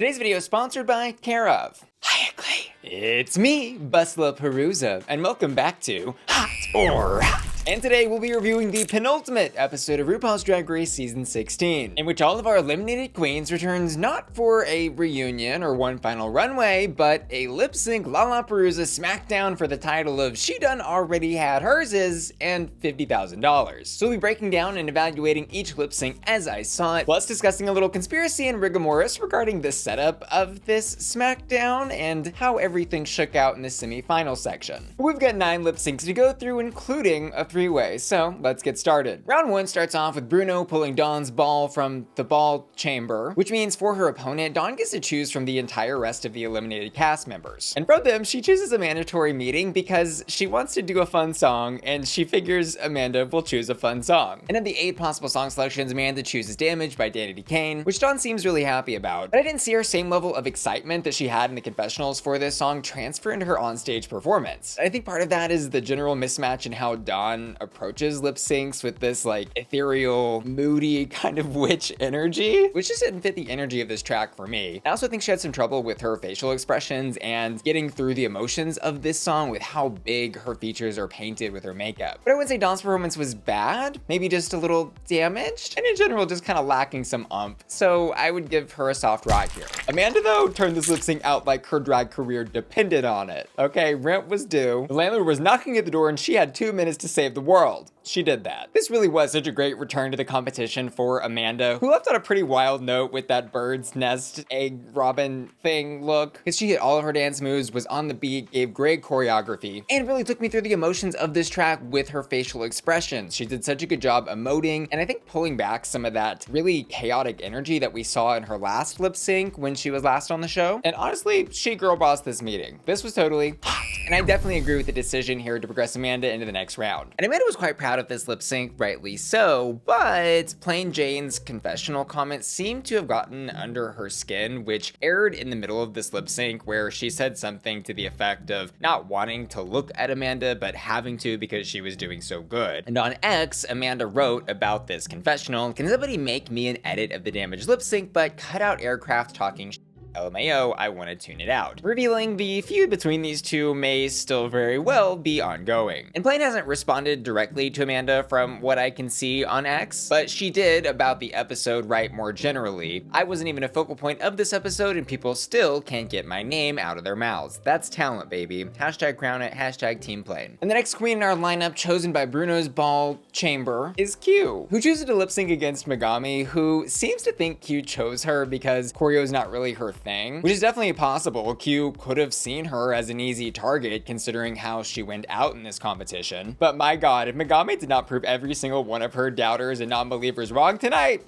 Today's video is sponsored by Care of. Hi, Clay. It's me, LaPaRuza, and welcome back to Hot or Hot. And today we'll be reviewing the penultimate episode of RuPaul's Drag Race Season 16, in which all of our eliminated queens returns not for a reunion or one final runway, but a lip-sync LaLaPaRuza Smackdown for the title of She Done Already Had Herses and $50,000. So we'll be breaking down and evaluating each lip-sync as I saw it, plus discussing a little conspiracy and rigomoris regarding the setup of this Smackdown and how everything shook out in the semi-final section. We've got 9 lip-syncs to go through, including a 3-way, so let's get started. Round 1 starts off with Bruno pulling Dawn's ball from the ball chamber, which means for her opponent, Dawn gets to choose from the entire rest of the eliminated cast members. And from them, she chooses a mandatory meeting because she wants to do a fun song, and she figures Amanda will choose a fun song. And of the 8 possible song selections, Amanda chooses Damage by Danity Kane, which Dawn seems really happy about. But I didn't see her same level of excitement that she had in the confessionals for this song transfer into her onstage performance. I think part of that is the general mismatch in how Dawn approaches lip syncs with this like ethereal, moody kind of witch energy, which just didn't fit the energy of this track for me. I also think she had some trouble with her facial expressions and getting through the emotions of this song with how big her features are painted with her makeup. But I wouldn't say Dawn's performance was bad, maybe just a little damaged, and in general just kind of lacking some oomph, so I would give her a soft rock here. Amanda though turned this lip sync out like her drag career depended on it. Okay, rent was due, the landlord was knocking at the door, and she had 2 minutes to save the world. She did that. This really was such a great return to the competition for Amanda, who left on a pretty wild note with that bird's nest egg robin thing look, because she hit all of her dance moves, was on the beat, gave great choreography, and really took me through the emotions of this track with her facial expressions. She did such a good job emoting, and I think pulling back some of that really chaotic energy that we saw in her last lip sync when she was last on the show. And honestly, she girl bossed this meeting. This was totally hot. And I definitely agree with the decision here to progress Amanda into the next round. And Amanda was quite proud of this lip sync, rightly so, but Plain Jane's confessional comments seemed to have gotten under her skin, which aired in the middle of this lip sync where she said something to the effect of not wanting to look at Amanda, but having to because she was doing so good. And on X, Amanda wrote about this confessional, "Can somebody make me an edit of the damaged lip sync, but cut out aircraft talking LMAO, I want to tune it out," revealing the feud between these two may still very well be ongoing. And Plain hasn't responded directly to Amanda from what I can see on X, but she did about the episode write more generally, "I wasn't even a focal point of this episode and people still can't get my name out of their mouths. That's talent, baby. Hashtag crown it, hashtag team Plain." And the next queen in our lineup, chosen by Bruno's ball chamber, is Q, who chooses to lip sync against Megami, who seems to think Q chose her because choreo is not really her thing, which is definitely possible. Q could have seen her as an easy target considering how she went out in this competition. But my god, if Megami did not prove every single one of her doubters and non-believers wrong tonight,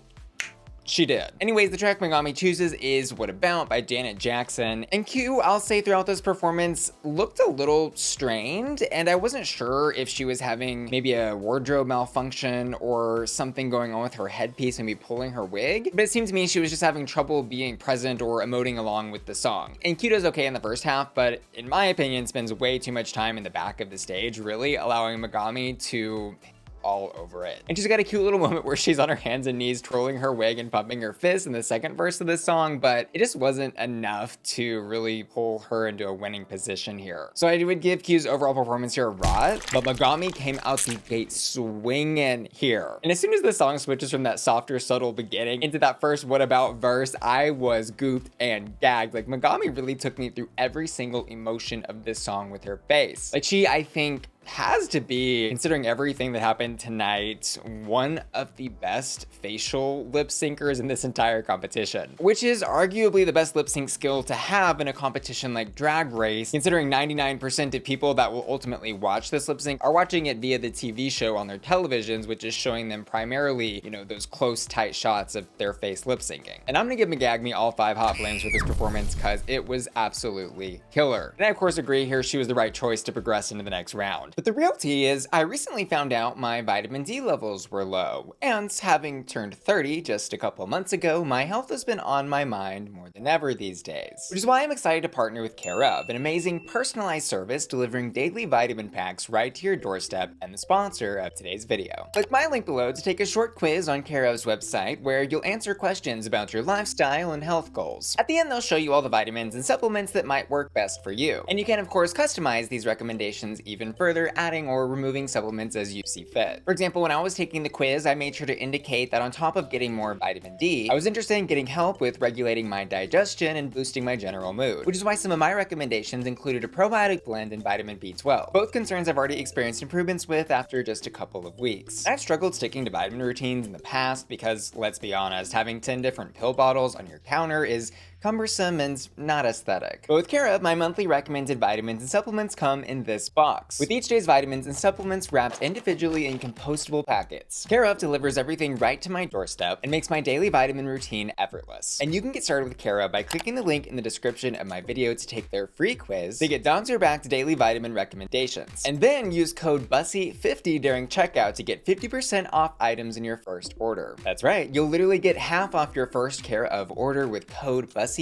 she did. Anyways, the track Megami chooses is What About by Janet Jackson, and Q, I'll say throughout this performance, looked a little strained, and I wasn't sure if she was having maybe a wardrobe malfunction or something going on with her headpiece, maybe pulling her wig, but it seemed to me she was just having trouble being present or emoting along with the song. And Q does okay in the first half, but in my opinion spends way too much time in the back of the stage, really allowing Megami to all over it. And she's got a cute little moment where she's on her hands and knees twirling her wig and pumping her fist in the second verse of this song, but it just wasn't enough to really pull her into a winning position here. So I would give Q's overall performance here a rot, but Megami came out the gate swinging here. And as soon as the song switches from that softer, subtle beginning into that first What About verse, I was gooped and gagged. Like, Megami really took me through every single emotion of this song with her face. Like, she, I think, has to be, considering everything that happened tonight, one of the best facial lip syncers in this entire competition, which is arguably the best lip sync skill to have in a competition like Drag Race, considering 99% of people that will ultimately watch this lip sync are watching it via the TV show on their televisions, which is showing them primarily, you know, those close, tight shots of their face lip syncing. And I'm gonna give Megami all 5 hot flames for this performance because it was absolutely killer. And I of course agree here she was the right choice to progress into the next round. around. But the real tea is I recently found out my vitamin D levels were low, and having turned 30 just a couple months ago, my health has been on my mind more than ever these days. Which is why I'm excited to partner with Karr, an amazing personalized service delivering daily vitamin packs right to your doorstep and the sponsor of today's video. Click my link below to take a short quiz on Karr's website where you'll answer questions about your lifestyle and health goals. At the end, they'll show you all the vitamins and supplements that might work best for you. And you can, of course, customize these recommendations even further, adding or removing supplements as you see fit. For example, when I was taking the quiz, I made sure to indicate that on top of getting more vitamin D, I was interested in getting help with regulating my digestion and boosting my general mood, which is why some of my recommendations included a probiotic blend and vitamin B12. Both concerns I've already experienced improvements with after just a couple of weeks. I've struggled sticking to vitamin routines in the past because, let's be honest, having 10 different pill bottles on your counter is cumbersome and not aesthetic. But with Karr, my monthly recommended vitamins and supplements come in this box, with each day's vitamins and supplements wrapped individually in compostable packets. Karr delivers everything right to my doorstep and makes my daily vitamin routine effortless. And you can get started with Karr by clicking the link in the description of my video to take their free quiz to get Donzer-backed daily vitamin recommendations. And then use code BUSSY50 during checkout to get 50% off items in your first order. That's right, you'll literally get half off your first Karr order with code BUSSY50.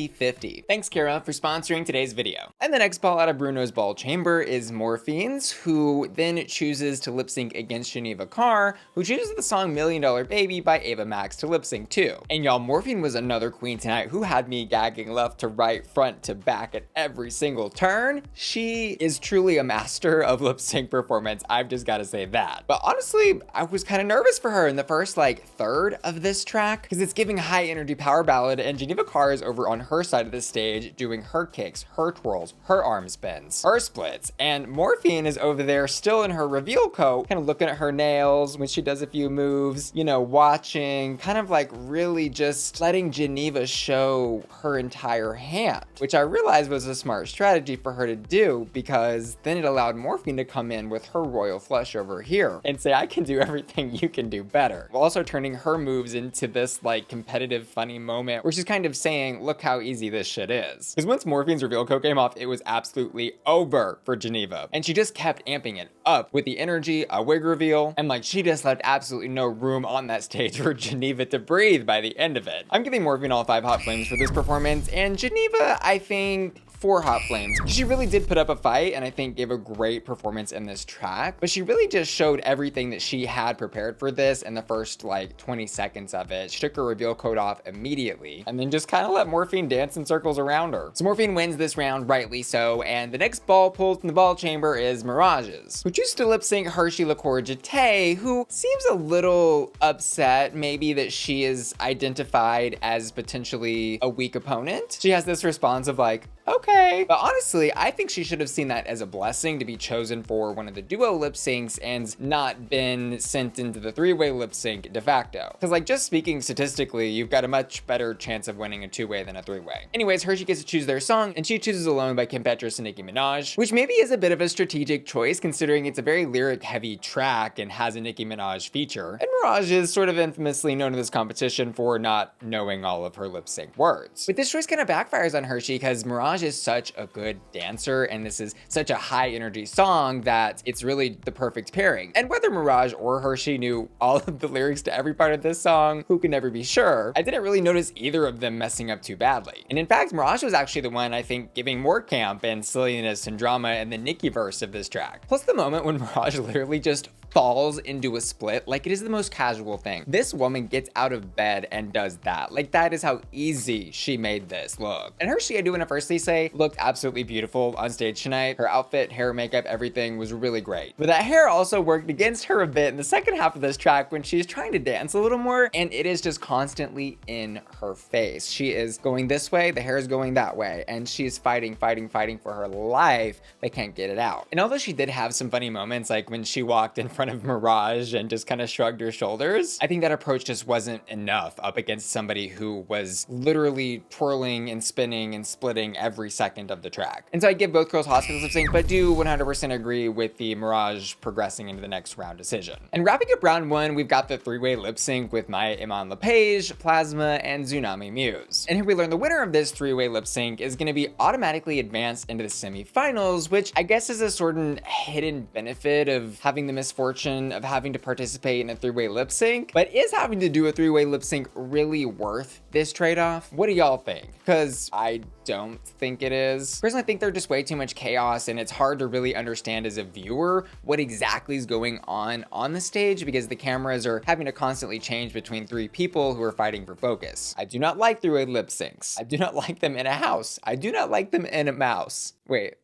Thanks, Karr, for sponsoring today's video. And the next ball out of Bruno's ball chamber is Morphine's, who then chooses to lip sync against Geneva Karr, who chooses the song $1 Million Baby by Ava Max to lip sync too. And y'all, Morphine was another queen tonight who had me gagging left to right, front to back at every single turn. She is truly a master of lip sync performance, I've just gotta say that. But honestly, I was kind of nervous for her in the first third of this track, because it's giving high energy power ballad, and Geneva Karr is over on her side of the stage doing her kicks, her twirls, her arm spins, her splits, and Morphine is over there still in her reveal coat, kind of looking at her nails when she does a few moves, you know, watching, kind of really just letting Geneva show her entire hand, which I realized was a smart strategy for her to do, because then it allowed Morphine to come in with her royal flush over here and say, I can do everything you can do better, while also turning her moves into this competitive funny moment where she's kind of saying, look how easy this shit is. Because once Morphine's reveal coat came off, it was absolutely over for Geneva. And she just kept amping it up with the energy, a wig reveal, and she just left absolutely no room on that stage for Geneva to breathe by the end of it. I'm giving Morphine all 5 hot flames for this performance, and Geneva, I think, 4 hot flames. She really did put up a fight and I think gave a great performance in this track, but she really just showed everything that she had prepared for this in the first 20 seconds of it. She took her reveal coat off immediately and then just kind of let Morphine dance in circles around her. So Morphine wins this round, rightly so, and the next ball pulled from the ball chamber is Mirage's, who chooses to lip sync Hershii Liquor-Jete, who seems a little upset maybe that she is identified as potentially a weak opponent. She has this response of okay. But honestly, I think she should have seen that as a blessing to be chosen for one of the duo lip syncs and not been sent into the 3-way lip sync de facto. Because just speaking statistically, you've got a much better chance of winning a 2-way than a 3-way. Anyways, Hershii gets to choose their song, and she chooses Alone by Kim Petras and Nicki Minaj, which maybe is a bit of a strategic choice considering it's a very lyric heavy track and has a Nicki Minaj feature. And Mirage is sort of infamously known in this competition for not knowing all of her lip sync words. But this choice kind of backfires on Hershii because Mirage is such a good dancer and this is such a high energy song that it's really the perfect pairing. And whether Mirage or Hershii knew all of the lyrics to every part of this song, who can never be sure, I didn't really notice either of them messing up too badly. And in fact, Mirage was actually the one I think giving more camp and silliness and drama in the Nicki verse of this track. Plus the moment when Mirage literally just falls into a split like it is the most casual thing. This woman gets out of bed and does that. That is how easy she made this look. And Hershii, I do want to firstly say, looked absolutely beautiful on stage tonight. Her outfit, hair, makeup, everything was really great. But that hair also worked against her a bit in the second half of this track when she's trying to dance a little more, and it is just constantly in her face. She is going this way, the hair is going that way, and she's fighting for her life, but can't get it out. And although she did have some funny moments, like when she walked in front front of Mirage and just kind of shrugged her shoulders. I think that approach just wasn't enough up against somebody who was literally twirling and spinning and splitting every second of the track. And so I give both girls hospital lip sync, but do 100% agree with the Mirage progressing into the next round decision. And wrapping up round one, we've got the three-way lip sync with Mhi'ya, Iman, LePaige, Plasma, and Xunami, Muse. And here we learn the winner of this three-way lip sync is going to be automatically advanced into the semifinals, which I guess is a sort of hidden benefit of having the misfortune of having to participate in a three-way lip sync. But is having to do a three-way lip sync really worth this trade-off? What do y'all think? Because I don't think it is. Personally, I think there's just way too much chaos, and it's hard to really understand as a viewer what exactly is going on the stage because the cameras are having to constantly change between three people who are fighting for focus. I do not like three-way lip syncs. I do not like them in a house. I do not like them in a mouse. Wait.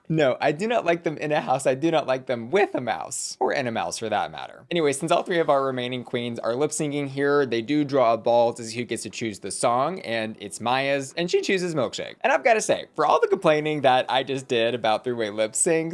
No, I do not like them in a house. I do not like them with a mouse, or in a mouse for that matter. Anyway, since all three of our remaining queens are lip syncing here, they do draw a ball to see who gets to choose the song, and it's Mhi'ya's, and she chooses Milkshake. And I've got to say, for all the complaining that I just did about three-way lip sync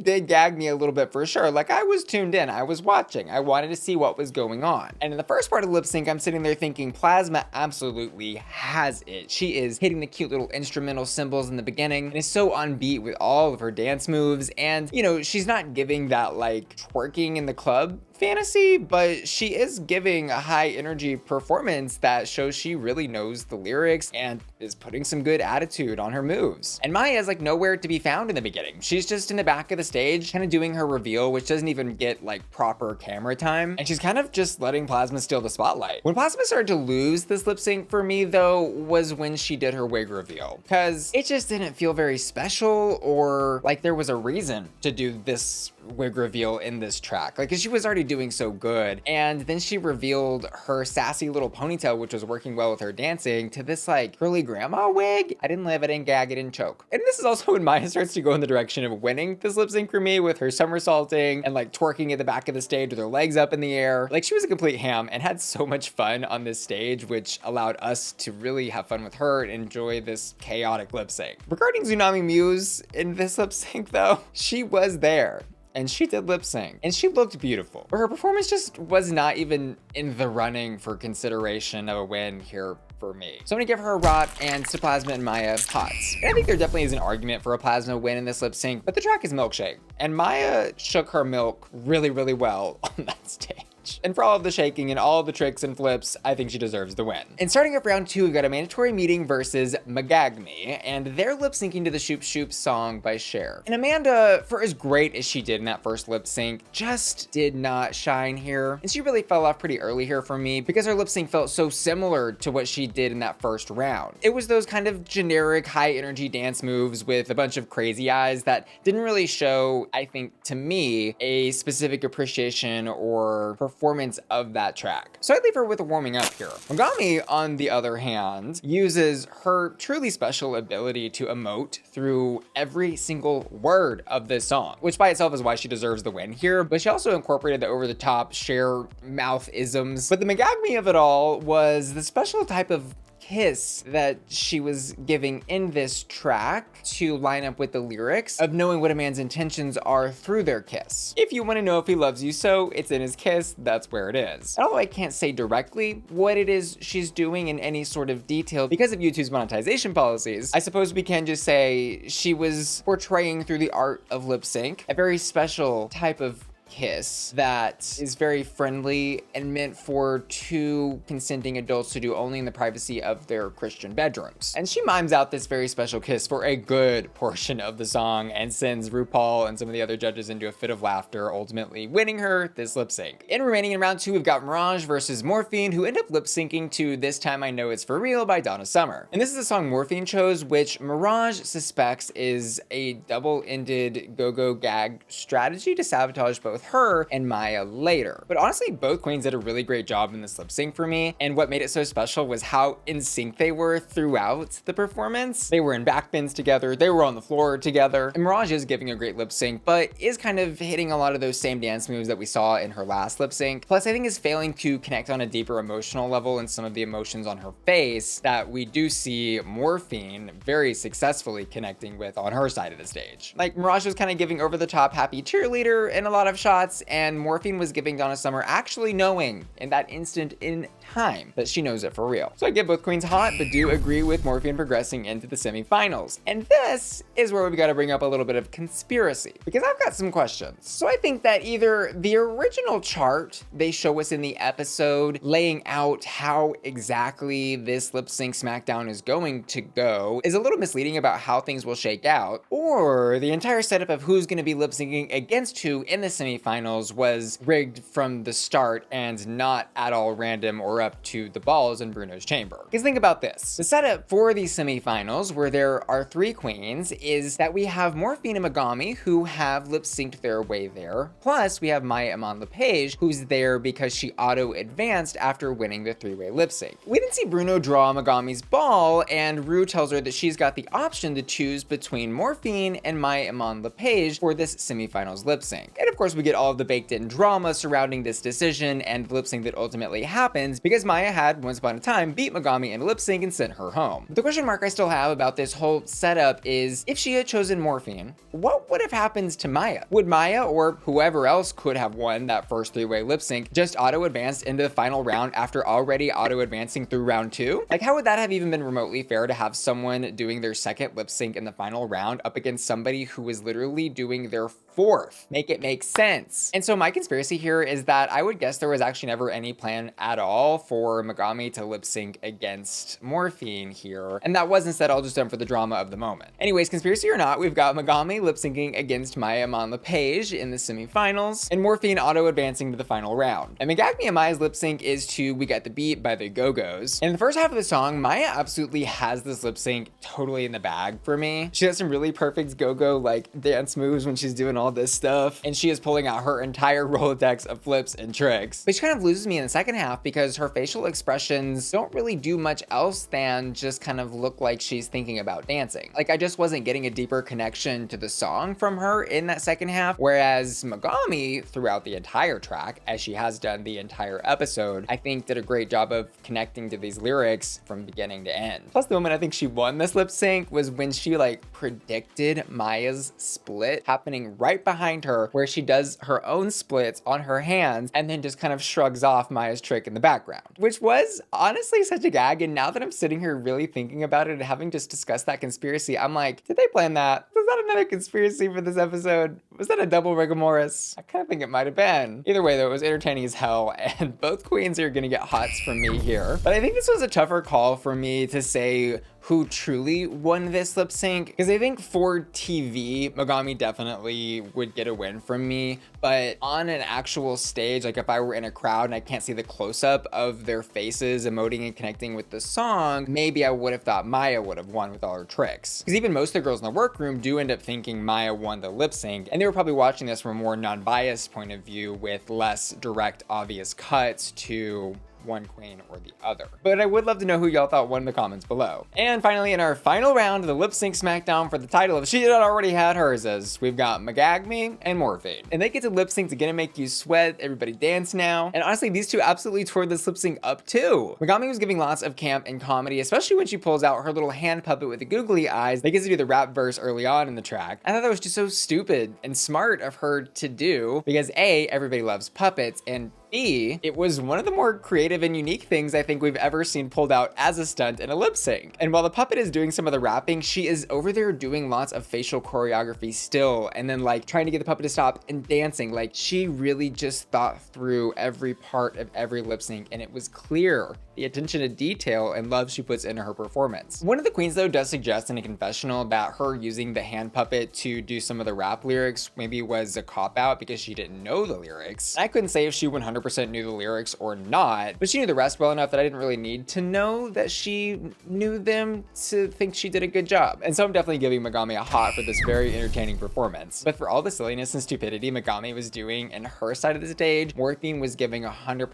did gag me a little bit for sure. Like, I was tuned in, I was watching, I wanted to see what was going on. And in the first part of lip sync, I'm sitting there thinking Plasma absolutely has it. She is hitting the cute little instrumental cymbals in the beginning and is so on beat with all of her dance moves, and you know, she's not giving that like twerking in the club fantasy, but she is giving a high energy performance that shows she really knows the lyrics and is putting some good attitude on her moves. And Mhi'ya is like nowhere to be found in the beginning. She's just in the back of the stage kind of doing her reveal, which doesn't even get like proper camera time, and she's kind of just letting Plasma steal the spotlight. When Plasma started to lose this lip sync for me though was when she did her wig reveal, because it just didn't feel very special or like there was a reason to do this wig reveal in this track. Like, 'cause she was already doing so good, and then she revealed her sassy little ponytail, which was working well with her dancing, to this like curly grandma wig. I didn't live, I didn't gag, I didn't choke. And this is also when Mhi'ya starts to go in the direction of winning this lip sync for me with her somersaulting and like twerking at the back of the stage with her legs up in the air. Like, she was a complete ham and had so much fun on this stage, which allowed us to really have fun with her and enjoy this chaotic lip sync. Regarding Xunami Muse in this lip sync though, she was there. And she did lip sync, and she looked beautiful. But her performance just was not even in the running for consideration of a win here for me. So I'm gonna give her a rot, and to Plasma and Mhi'ya, hots. And I think there definitely is an argument for a Plasma win in this lip sync, but the track is Milkshake, and Mhi'ya shook her milk really, really well on that stage. And for all of the shaking and all of the tricks and flips, I think she deserves the win. And starting up round two, we've got a mandatory meeting versus Megami, and they're lip syncing to the Shoop Shoop song by Cher. And Amanda, for as great as she did in that first lip sync, just did not shine here. And she really fell off pretty early here for me because her lip sync felt so similar to what she did in that first round. It was those kind of generic high energy dance moves with a bunch of crazy eyes that didn't really show, I think, to me, a specific appreciation or performance of that track. So I leave her with a warming up here. Megami, on the other hand, uses her truly special ability to emote through every single word of this song, which by itself is why she deserves the win here, but she also incorporated the over-the-top Cher mouth isms. But the Megami of it all was the special type of kiss that she was giving in this track to line up with the lyrics of knowing what a man's intentions are through their kiss. If you want to know if he loves you so, it's in his kiss, that's where it is. And although I can't say directly what it is she's doing in any sort of detail because of YouTube's monetization policies, I suppose we can just say she was portraying through the art of lip sync a very special type of kiss that is very friendly and meant for two consenting adults to do only in the privacy of their Christian bedrooms. And she mimes out this very special kiss for a good portion of the song and sends Rupaul and some of the other judges into a fit of laughter, ultimately winning her this lip sync. And remaining in round two, we've got Mirage versus Morphine, who end up lip syncing to This Time I Know It's For Real by Donna Summer. And this is the song Morphine chose, which Mirage suspects is a double-ended go-go gag strategy to sabotage both her and Mhi'ya later. But honestly, both queens did a really great job in this lip sync for me, and what made it so special was how in sync they were throughout the performance. They were in backbends together, they were on the floor together, and Mirage is giving a great lip sync, but is kind of hitting a lot of those same dance moves that we saw in her last lip sync. Plus, I think is failing to connect on a deeper emotional level in some of the emotions on her face that we do see Morphine very successfully connecting with on her side of the stage. Like, Mirage was kind of giving over the top happy cheerleader in a lot of shots, shots, and Morphine was giving Donna Summer actually knowing in that instant in time that she knows it for real. So I give both queens hot, but do agree with Morphine progressing into the semifinals. And this is where we've got to bring up a little bit of conspiracy, because I've got some questions. So I think that either the original chart they show us in the episode laying out how exactly this lip sync Smackdown is going to go is a little misleading about how things will shake out, or the entire setup of who's going to be lip syncing against who in the semifinals was rigged from the start and not at all random or up to the balls in Bruno's chamber. Because think about this. The setup for these semifinals, where there are 3 queens, is that we have Morphine and Megami, who have lip synced their way there. Plus, we have Mhi'ya, Iman, LePaige, who's there because she auto-advanced after winning the 3-way lip sync. We didn't see Bruno draw Megami's ball, and Ru tells her that she's got the option to choose between Morphine and Mhi'ya, Iman, LePaige for this semifinals lip sync. And of course, we get all of the baked-in drama surrounding this decision and the lip sync that ultimately happens, because Mhi'ya had, once upon a time, beat Megami in a lip sync and sent her home. But the question mark I still have about this whole setup is, if she had chosen Morphine, what would have happened to Mhi'ya? Would Mhi'ya, or whoever else could have won that first 3-way lip sync, just auto-advanced into the final round after already auto-advancing through round 2? Like, how would that have even been remotely fair to have someone doing their second lip sync in the final round up against somebody who was literally doing their 4th? Make it make sense. And so my conspiracy here is that I would guess there was actually never any plan at all for Megami to lip sync against Morphine here, and that was instead all just done for the drama of the moment. Anyways, conspiracy or not, we've got Megami lip syncing against Mhi'ya, Iman, LePaige in the semifinals, and Morphine auto-advancing to the final round. And Megami and Mhi'ya's lip sync is to We Got the Beat by the Go-Go's. In the first half of the song, Mhi'ya absolutely has this lip sync totally in the bag for me. She has some really perfect go-go like dance moves when she's doing all this stuff, and she is pulling out her entire Rolodex of flips and tricks. But she kind of loses me in the second half because her facial expressions don't really do much else than just kind of look like she's thinking about dancing. Like, I just wasn't getting a deeper connection to the song from her in that second half, whereas Megami, throughout the entire track, as she has done the entire episode, I think did a great job of connecting to these lyrics from beginning to end. Plus, the moment I think she won this lip sync was when she like predicted Mhi'ya's split happening right behind her, where she does her own splits on her hands and then just kind of shrugs off Mhi'ya's trick in the background, which was honestly such a gag. And now that I'm sitting here really thinking about it and having just discussed that conspiracy, I'm like, did they plan that? Was that another conspiracy for this episode? Was that a double rigomoris? I kind of think it might have been. Either way though, it was entertaining as hell, and both queens are gonna get hots from me here. But I think this was a tougher call for me to say who truly won this lip sync, because I think for TV, Megami definitely would get a win from me, but on an actual stage, like if I were in a crowd and I can't see the close-up of their faces emoting and connecting with the song, maybe I would have thought Mhi'ya would have won with all her tricks. Because even most of the girls in the workroom do end up thinking Mhi'ya won the lip sync, and they were probably watching this from a more non-biased point of view with less direct, obvious cuts to one queen or the other. But I would love to know who y'all thought won in the comments below. And finally, in our final round of the lip sync Smackdown for the title of She Had Already Had Hers, as we've got Megami and Morphine. And they get to lip sync to Gonna Make You Sweat, Everybody Dance Now. And honestly, these two absolutely tore this lip sync up too. Megami was giving lots of camp and comedy, especially when she pulls out her little hand puppet with the googly eyes that gets to do the rap verse early on in the track. I thought that was just so stupid and smart of her to do, because A, everybody loves puppets, and B, it was one of the more creative and unique things I think we've ever seen pulled out as a stunt in a lip sync. And while the puppet is doing some of the rapping, she is over there doing lots of facial choreography still, and then like trying to get the puppet to stop and dancing. Like, she really just thought through every part of every lip sync, and it was clear the attention to detail and love she puts into her performance. One of the queens though does suggest in a confessional that her using the hand puppet to do some of the rap lyrics maybe was a cop-out because she didn't know the lyrics. I couldn't say if she 100% knew the lyrics or not, but she knew the rest well enough that I didn't really need to know that she knew them to think she did a good job. And so I'm definitely giving Megami a hot for this very entertaining performance. But for all the silliness and stupidity Megami was doing in her side of the stage, Morphine was giving 100%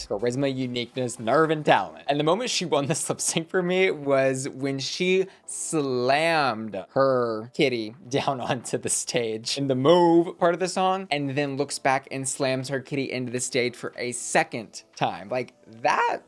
charisma, uniqueness, nerve, and talent. And the moment she won this lip sync for me was when she slammed her kitty down onto the stage in the move part of the song, and then looks back and slams her kitty into the stage for a second time. Like, that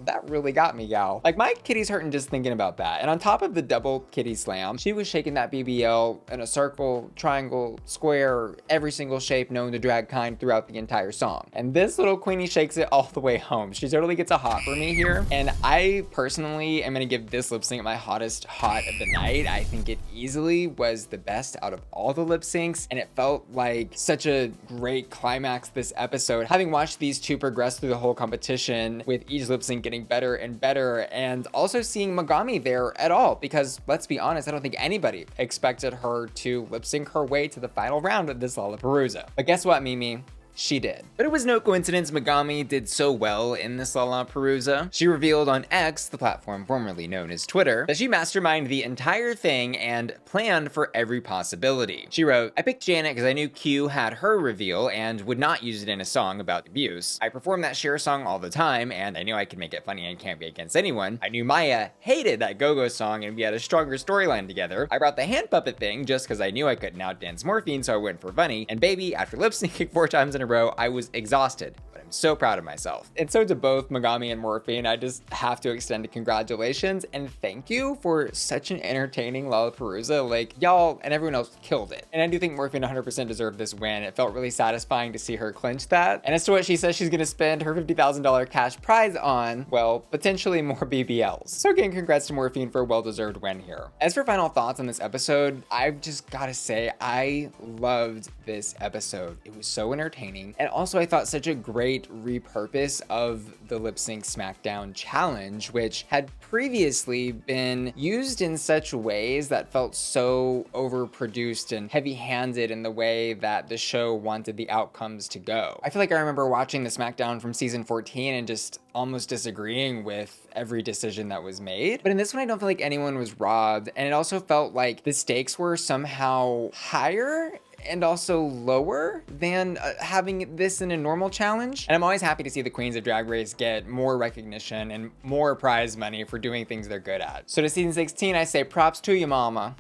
that really got me, gal. Like, my kitty's hurting just thinking about that. And on top of the double kitty slam, she was shaking that BBL in a circle, triangle, square, every single shape known to drag kind throughout the entire song. And this little queenie shakes it all the way home. She totally gets a hot for me here. And I personally am gonna give this lip sync my hottest hot of the night. I think it easily was the best out of all the lip syncs, and it felt like such a great climax this episode. Having watched these two progress through the whole competition, with each lip sync getting better and better, and also seeing Megami there at all, because let's be honest, I don't think anybody expected her to lip sync her way to the final round of this LaLaPaRuza. But guess what, Mimi? She did. But it was no coincidence Megami did so well in this LaLaPaRuza. She revealed on X, the platform formerly known as Twitter, that she masterminded the entire thing and planned for every possibility. She wrote, "I picked Janet because I knew Q had her reveal and would not use it in a song about abuse. I perform that Cher song all the time, and I knew I could make it funny and can't be against anyone. I knew Mhi'ya hated that Go-Go song and we had a stronger storyline together. I brought the hand puppet thing just because I knew I couldn't outdance Morphine, so I went for funny. And baby, after lip syncing 4 times in a row, I was exhausted, but I'm so proud of myself." And so to both Megami and Morphine, I just have to extend a congratulations and thank you for such an entertaining LaLaPaRuza. Like, y'all and everyone else killed it. And I do think Morphine 100% deserved this win. It felt really satisfying to see her clinch that. And as to what she says she's gonna spend her $50,000 cash prize on, well, potentially more BBLs. So again, congrats to Morphine for a well-deserved win here. As for final thoughts on this episode, I've just gotta say, I loved this episode. It was so entertaining. And also I thought such a great repurpose of the Lip Sync Smackdown challenge, which had previously been used in such ways that felt so overproduced and heavy-handed in the way that the show wanted the outcomes to go. I feel like I remember watching the Smackdown from season 14 and just almost disagreeing with every decision that was made. But in this one, I don't feel like anyone was robbed. And it also felt like the stakes were somehow higher and also lower than having this in a normal challenge. And I'm always happy to see the Queens of Drag Race get more recognition and more prize money for doing things they're good at. So to season 16, I say props to you, mama.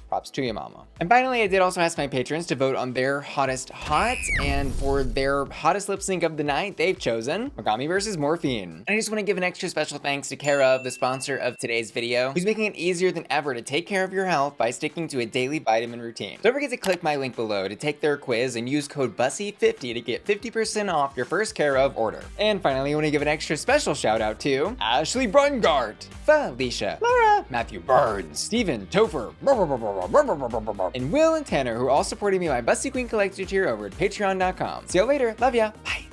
Props to you, mama. And finally, I did also ask my patrons to vote on their hottest hot, and for their hottest lip sync of the night, they've chosen Megami versus Morphine. And I just want to give an extra special thanks to Karr, the sponsor of today's video, who's making it easier than ever to take care of your health by sticking to a daily vitamin routine. Don't forget to click my link below to take their quiz and use code BUSSY50 to get 50% off your first Karr order. And finally, I want to give an extra special shout out to Ashley Brungart, Felicia, Laura, Matthew Burns, Steven, Topher, and Will and Tanner, who are all supporting me my Bussy Queen Collector tier over at patreon.com. See y'all later. Love ya. Bye.